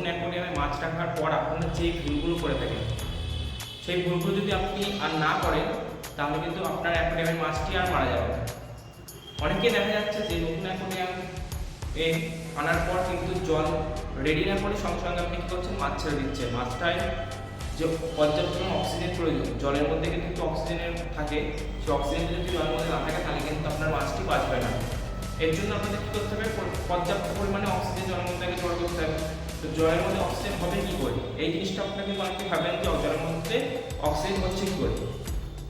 নতুন অ্যাকোয়ারিয়ামে মাছ রাখার পর আপনারা যে ভুলগুলো করে থাকেন, সেই ভুলগুলো যদি আপনি আর না করেন তাহলে কিন্তু আপনার অ্যাকোয়ারিয়ামের মাছটি আর মারা যাবে না। অনেকে দেখা যাচ্ছে যে নতুন অ্যাকোয়ারিয়াম আনার পর কিন্তু জল রেডি না করে সঙ্গে সঙ্গে আপনি কী করছেন, মাছ ছেড়ে দিচ্ছেন। মাছটায় যে পর্যাপ্ত অক্সিজেন প্রয়োজন, জলের মধ্যে কিন্তু অক্সিজেনের থাকে, সেই অক্সিজেন যদি জলের মধ্যে না থাকে তাহলে কিন্তু আপনার মাছটি বাঁচবে না। এর জন্য আপনাদের কী করতে হবে, পর্যাপ্ত পরিমাণে অক্সিজেন জলের মধ্যে জোগাড় করতে হবে। তো জলের মধ্যে অক্সিজেন হবে কী করে, এই জিনিসটা আপনাকে অনেকে ভাবেন যে জলের মধ্যে অক্সিজেন হচ্ছে কী করে,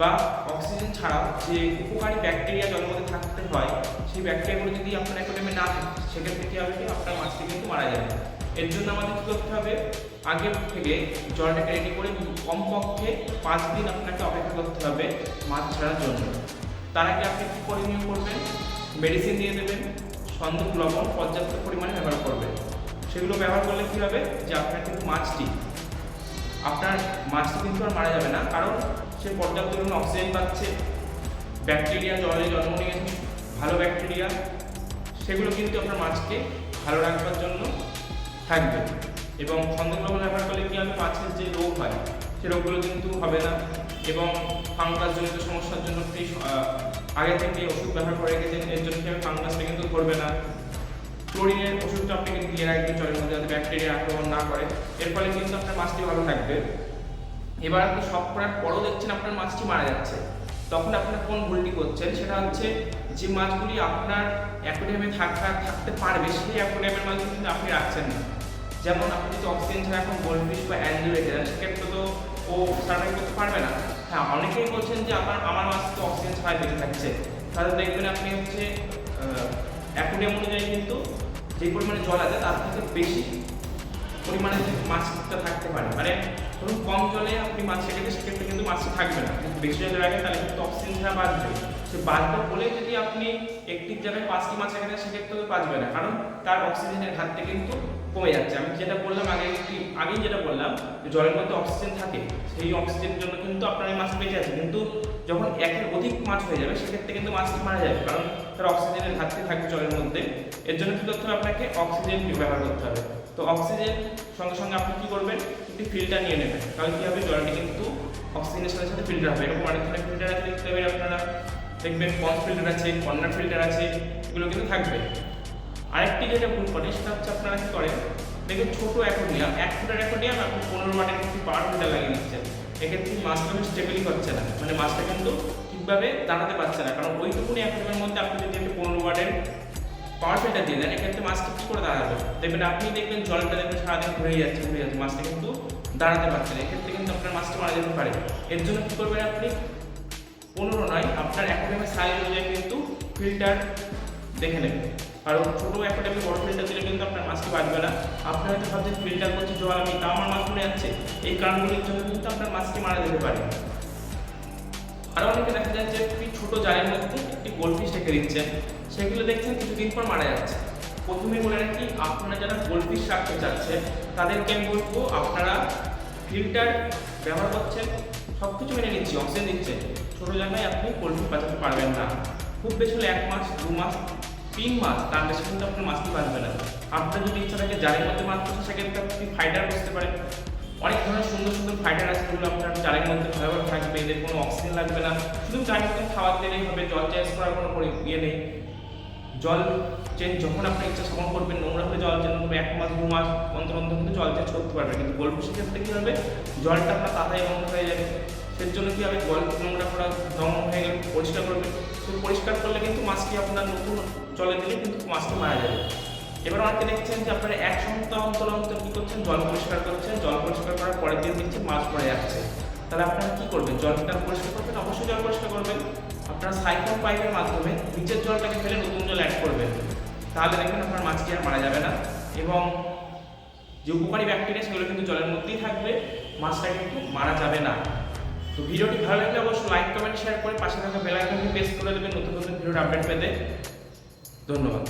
বা অক্সিজেন ছাড়াও যে উপকারী ব্যাকটেরিয়া জলের মধ্যে থাকতে হয়, সেই ব্যাকটেরিয়াগুলো যদি আপনার অ্যাকোয়ারিয়ামে না থাকে সেক্ষেত্রে কী হবে, কি আপনার মাছটি কিন্তু মারা যাবে। এর জন্য আমাদের কী করতে হবে, আগে থেকে জলটাকে রেডি করে কমপক্ষে 5 দিন আপনাকে অপেক্ষা করতে হবে মাছ ছাড়ার জন্য। তার আগে আপনি কী করণীয় করবেন, মেডিসিন দিয়ে দেবেন, সন্দক লবণ পর্যাপ্ত পরিমাণে ব্যবহার করবেন। সেগুলো ব্যবহার করলে কী হবে, যে আপনার কিন্তু মাছটি কিন্তু আর মারা যাবে না, কারণ সে পর্যাপ্ত পরিমাণে অক্সিজেন পাচ্ছে, ব্যাকটেরিয়া জলে জন্ম নিয়েছে ভালো ব্যাকটেরিয়া, সেগুলো কিন্তু আপনার মাছকে ভালো রাখবার জন্য থাকবে। এবং সন্দক লবণ ব্যবহার করলে কী হবে, মাছের যে রোগ হয় সে রোগগুলো কিন্তু হবে না। এবং ফাঙ্গাসজনিত সমস্যার জন্য আপনি আগে থেকে ওষুধ ব্যবহার করে রেখেছেন, এর জন্য কী হবে, ফাঙ্গাসটা কিন্তু ধরবে না। ক্লোরিনের ওষুধটা আপনি কিন্তু দিয়ে রাখবেন জলের মধ্যে, যাতে ব্যাকটেরিয়া আক্রমণ না করে, এর ফলে কিন্তু আপনার মাছটি ভালো থাকবে। এবার আপনি সব করার পরও দেখছেন আপনার মাছটি মারা যাচ্ছে, তখন আপনার কোন ভুলটি করছেন, সেটা হচ্ছে যে মাছগুলি আপনার অ্যাকোয়ারিয়ামে থাকতে পারবে সেই অ্যাকোয়ারিয়ামের মাছগুলি কিন্তু আপনি রাখছেন না। যেমন আপনি যদি অক্সিজেন ছাড়া এখন গোল্ডফিশ বা অ্যাঞ্জেল রেখে দেন, সেক্ষেত্রে তো ও সার্ভাইভ করতে পারবে না। হ্যাঁ, অনেকেই বলছেন যে আমার মাছ তো অক্সিজেন ছাড়াই বেঁচে থাকছে, তাহলে দেখবেন আপনি হচ্ছে অ্যাকোয়ারিয়াম অনুযায়ী কিন্তু যে পরিমাণে জল আছে তার থেকে বেশি পরিমাণে মাছটা থাকতে পারে। মানে ধরুন কম জলে আপনি মাছ রেখে সেক্ষেত্রে কিন্তু মাছটা থাকবে না, কিন্তু বেশি জলে রাখেন তাহলে কিন্তু অক্সিজেন ছাড়া বাঁচবে। সে বাঁচবে বলে যদি আপনি একটির জায়গায় 5টি মাছ রেখে দেন সেক্ষেত্রে তো বাঁচবে না, কারণ তার অক্সিজেনের ঘাটতি কিন্তু কমে যাচ্ছে। আমি যেটা বললাম আগেই যেটা বললাম, যে জলের মধ্যে অক্সিজেন থাকে, সেই অক্সিজেনের জন্য কিন্তু আপনার এই মাছ বেঁচে আছে। কিন্তু যখন একের অধিক মাছ হয়ে যাবে সেক্ষেত্রে কিন্তু মাছটি মারা যাবে, কারণ তার অক্সিজেনের ঘাটতি থাকবে জলের মধ্যে। এর জন্য কী করতে হবে, আপনাকে অক্সিজেন ব্যবহার করতে হবে। তো অক্সিজেন সঙ্গে সঙ্গে আপনি কী করবেন, একটি ফিল্টার নিয়ে নেবেন, তাহলে কী হবে, জলটি কিন্তু অক্সিজেনের সাথে সাথে ফিল্টার হবে। এরকম অনেক ধরনের ফিল্টার আছে, দেখতে পাবেন আপনারা, দেখবেন পন্স ফিল্টার আছে, কর্নার ফিল্টার আছে, এগুলো কিন্তু থাকবে। আরেকটি যেটা ভুল করে সেটা হচ্ছে আপনারা কী করেন, দেখবেন ছোটো অ্যাকোয়ারিয়াম, 1 ফুটের অ্যাকোয়ারিয়াম আপনি 15 ওয়াটের একটি পাওয়ার ফিল্টার লাগিয়ে দিচ্ছেন, এক্ষেত্রে মাছটা স্টেবলি হচ্ছে না, মানে মাছটা কিন্তু ঠিকভাবে দাঁড়াতে পারছে না। কারণ ওইটুকুনি অ্যাকোয়ারিয়ামের মধ্যে আপনি যদি একটি 15 ওয়াটের পাওয়ার ফিল্টার দিয়ে দেন, এক্ষেত্রে মাছটা কী করে দাঁড়াবে, দেখবেন জলটা সারাদিন ঘুরে যাচ্ছে, মাছটা কিন্তু দাঁড়াতে পারছে না, এক্ষেত্রে কিন্তু আপনার মাছটা মারা যেতে পারে। এর জন্য কী করবেন, আপনি 15 নয়, আপনার অ্যাকোয়ারিয়ামের সাইজ অনুযায়ী কিন্তু ফিল্টার দেখে নেবেন। কারণ ছোটো অ্যাকোয়ারিয়ামে বড় ফিল্টার দিলে কিন্তু আপনার মাছটি বাঁচবে না। আপনি হয়তো ভাবছেন ফিল্টার করছি জল আমি, তা আমার মাছ মরে যাচ্ছে, এই কারণগুলির জন্য কিন্তু আপনার মাছটি মারা যেতে পারে। আরও অনেকে দেখা যায় যে একটি ছোটো জালের মধ্যে একটি গোল্ডফিশ রেখে দিচ্ছেন, সেগুলো দেখছেন কিছুদিন পর মারা যাচ্ছে। প্রথমে বলে রাখি, আপনারা যারা গোল্ডফিশ রাখতে চাচ্ছেন তাদেরকে আমি বলবো, আপনারা ফিল্টার ব্যবহার করছেন, সব কিছু মেনে নিচ্ছি, অক্সিজেন দিচ্ছেন, ছোটো জায়গায় আপনি গোল্ডফিশ বাঁচাতে পারবেন না। খুব বেশি হলে 1 মাস 2 মাস 3 মাস, তার বেশি কিন্তু আপনার মাছটি বাঁচবে না। আপনার যদি ইচ্ছা থাকে জালের মধ্যে মাছ করতে, সেক্ষেত্রে আপনি ফাইটার বসতে পারেন। অনেক ধরনের সুন্দর সুন্দর ফাইটার আছে, যেগুলো আপনার জালের মধ্যে ভালোভাবে থাকবে, এদের কোনো অক্সিজেন লাগবে না, শুধু জালের মধ্যে খাবার দিলেই হবে, জল চেঞ্জ করার কোনো ইয়ে নেই। জল চেঞ্জ যখন আপনার ইচ্ছা তখন করবেন, নোংরা হলে জল চেঞ্জ করবে, 1 মাস 2 মাস অন্তর অন্তর কিন্তু জল চেঞ্জ করতে পারবে। কিন্তু গোল্ডফিশের ক্ষেত্রে কী হবে, জলটা আপনার তাড়াতাড়ি নোংরা হয়ে যাবে, সের জন্য কী হবে, জল নোংরা করা জমা হয়ে গেলে পরিষ্কার করবে, তো পরিষ্কার করলে কিন্তু মাছটি আপনার নতুন জলে দিলে কিন্তু মাছটি মারা যাবে। এবার অনেকে দেখছেন যে আপনারা 1 সপ্তাহ অন্তর অন্তর কী করছেন, জল পরিষ্কার করছেন, জল পরিষ্কার করার পরের দিন দেখছেন মাছ মরে যাচ্ছে, তাহলে আপনারা কী করবেন, জলটা পরিষ্কার করবেন, অবশ্যই জল পরিষ্কার করবেন। আপনারা সাইক্লোন পাইপের মাধ্যমে নিচের জলটাকে ফেলে নতুন জল অ্যাড করবেন, তাহলে দেখবেন আপনার মাছটি আর মারা যাবে না। এবং যে উপকারী ব্যাকটেরিয়া সেগুলো কিন্তু জলের মধ্যেই থাকবে, মাছটা কিন্তু মারা যাবে না। তো ভিডিওটি ভালো লাগলে অবশ্যই লাইক কমেন্ট শেয়ার করে পাশে থাকা বেল আইকনটি প্রেস করে দেবেন নতুন নতুন ভিডিওর আপডেট পেতে। ধন্যবাদ।